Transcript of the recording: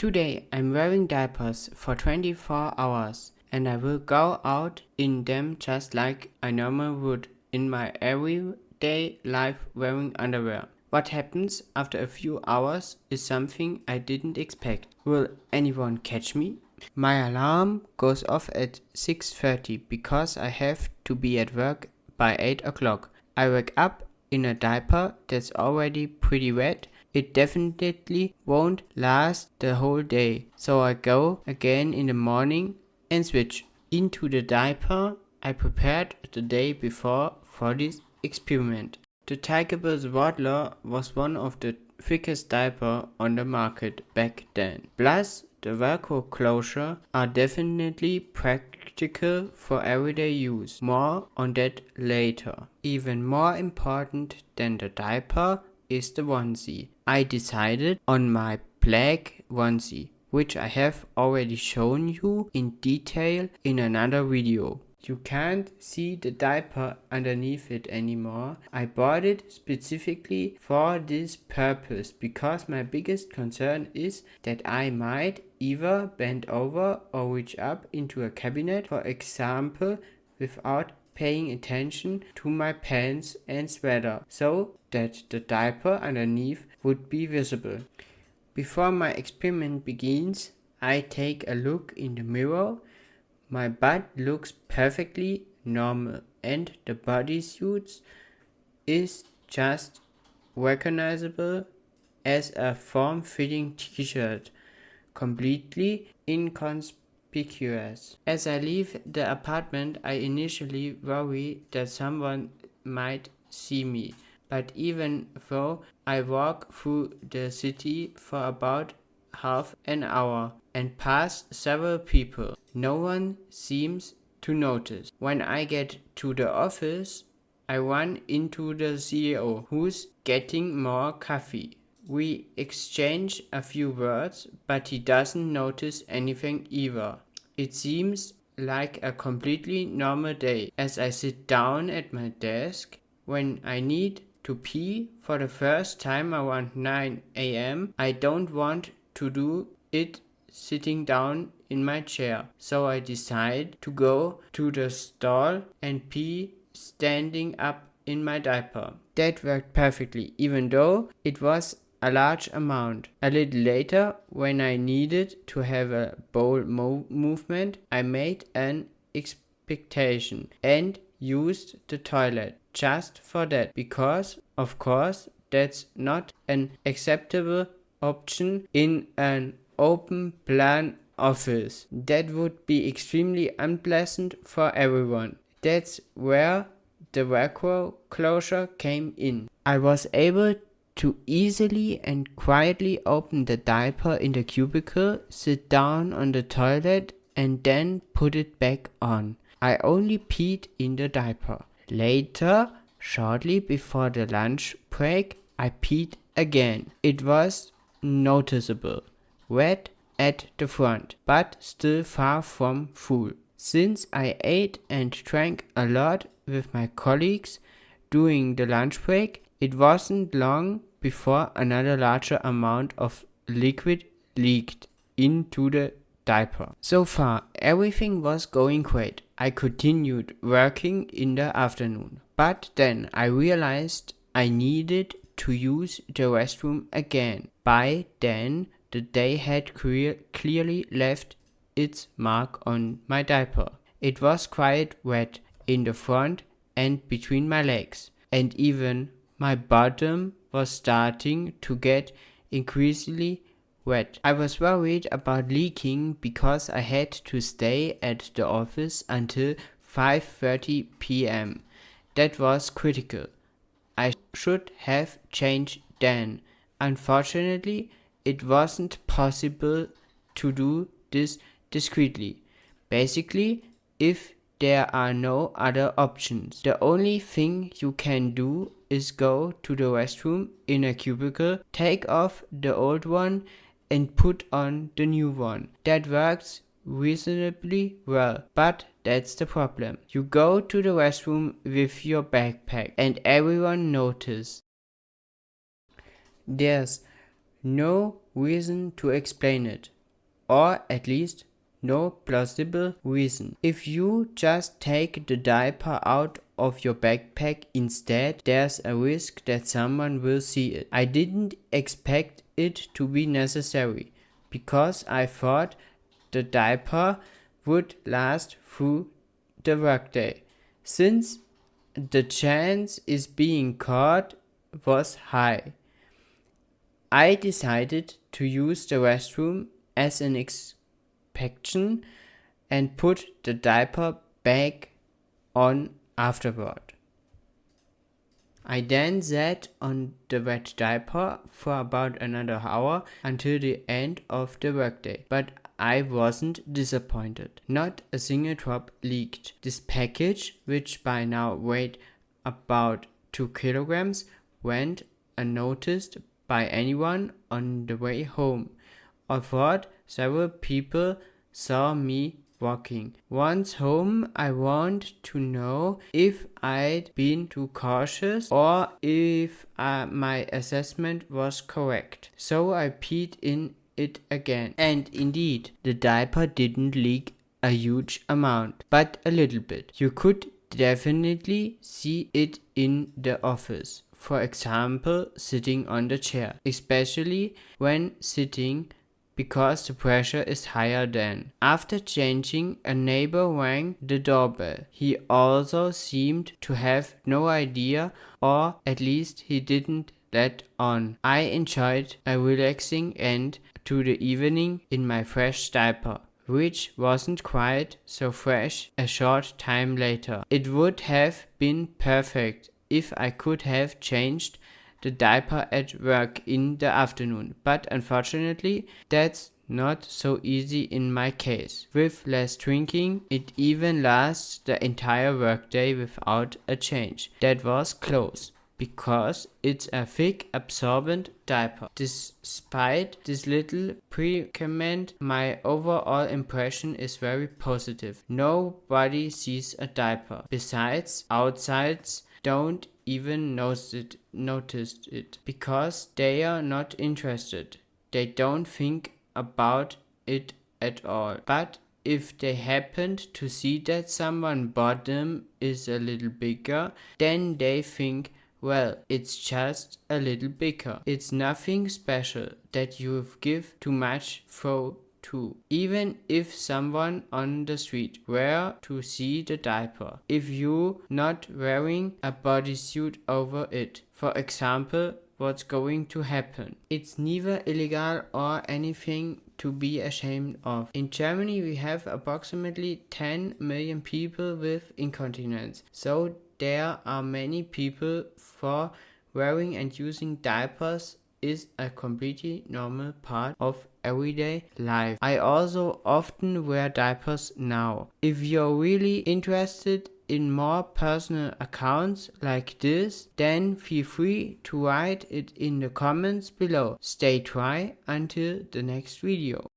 Today I'm wearing diapers for 24 hours and I will go out in them just like I normally would in my everyday life wearing underwear. What happens after a few hours is something I didn't expect. Will anyone catch me? My alarm goes off at 6:30 because I have to be at work by 8 o'clock. I wake up in a diaper that's already pretty wet. It definitely won't last the whole day, so I go again in the morning and switch into the diaper I prepared the day before for this experiment. The Tigerballs Waddler was one of the thickest diaper on the market back then. Plus, the Velcro closure are definitely practical for everyday use. More on that later. Even more important than the diaper is the onesie. I decided on my black onesie, which I have already shown you in detail in another video. You can't see the diaper underneath it anymore. I bought it specifically for this purpose because my biggest concern is that I might either bend over or reach up into a cabinet, for example, without paying attention to my pants and sweater, so that the diaper underneath would be visible. Before my experiment begins, I take a look in the mirror. My butt looks perfectly normal and the bodysuit is just recognizable as a form-fitting t-shirt, completely inconspicuous. As I leave the apartment, I initially worry that someone might see me, but even though I walk through the city for about half an hour and pass several people, no one seems to notice. When I get to the office, I run into the CEO, who's getting more coffee. We exchange a few words, but he doesn't notice anything either. It seems like a completely normal day as I sit down at my desk. When I need to pee for the first time around 9 a.m., I don't want to do it sitting down in my chair, so I decide to go to the stall and pee standing up in my diaper. That worked perfectly, even though it was a large amount. A little later, when I needed to have a bowel movement, I made an expectation and used the toilet just for that, because of course that's not an acceptable option in an open plan office. That would be extremely unpleasant for everyone. That's where the Velcro closure came in. I was able to easily and quietly open the diaper in the cubicle, sit down on the toilet and then put it back on. I only peed in the diaper. Later, shortly before the lunch break, I peed again. It was noticeable. Wet at the front, but still far from full. Since I ate and drank a lot with my colleagues during the lunch break, it wasn't long before another larger amount of liquid leaked into the diaper. So far, everything was going great. I continued working in the afternoon, but then I realized I needed to use the restroom again. By then, the day had clearly left its mark on my diaper. It was quite wet in the front and between my legs, and even my bottom was starting to get increasingly wet. I was worried about leaking because I had to stay at the office until 5:30 p.m. That was critical. I should have changed then. Unfortunately, it wasn't possible to do this discreetly. Basically, if there are no other options, the only thing you can do is go to the restroom in a cubicle, take off the old one and put on the new one. That works reasonably well, but that's the problem. You go to the restroom with your backpack and everyone notices. There's no reason to explain it, or at least no plausible reason. If you just take the diaper out of your backpack instead, there's a risk that someone will see it. I didn't expect it to be necessary, because I thought the diaper would last through the workday, since the chance is being caught was high. I decided to use the restroom as an inspection and put the diaper back on afterward. I then sat on the wet diaper for about another hour until the end of the workday, but I wasn't disappointed. Not a single drop leaked. This package, which by now weighed about 2 kilograms, went unnoticed by anyone on the way home. I thought several people saw me walking. Once home, I wanted to know if I'd been too cautious or if my assessment was correct. So I peed in it again. And indeed, the diaper didn't leak a huge amount, but a little bit. You could definitely see it in the office. For example, sitting on the chair, especially when sitting, because the pressure is higher then. After changing, a neighbor rang the doorbell. He also seemed to have no idea, or at least he didn't let on. I enjoyed a relaxing end to the evening in my fresh diaper, which wasn't quite so fresh a short time later. It would have been perfect if I could have changed the diaper at work in the afternoon, but unfortunately that's not so easy in my case. With less drinking, it even lasts the entire workday without a change. That was close, because it's a thick, absorbent diaper. Despite this little predicament, my overall impression is very positive. Nobody sees a diaper. Besides, outsiders don't even notice it because they are not interested. They don't think about it at all. But if they happened to see that someone's bottom is a little bigger, then they think, well, it's just a little bigger. It's nothing special that you've give too much thought to. Even if someone on the street were to see the diaper, if you're not wearing a bodysuit over it, for example, what's going to happen? It's neither illegal or anything to be ashamed of. In Germany, we have approximately 10 million people with incontinence, so there are many people for wearing and using diapers is a completely normal part of everyday life. I also often wear diapers now. If you're really interested in more personal accounts like this, then feel free to write it in the comments below. Stay dry until the next video.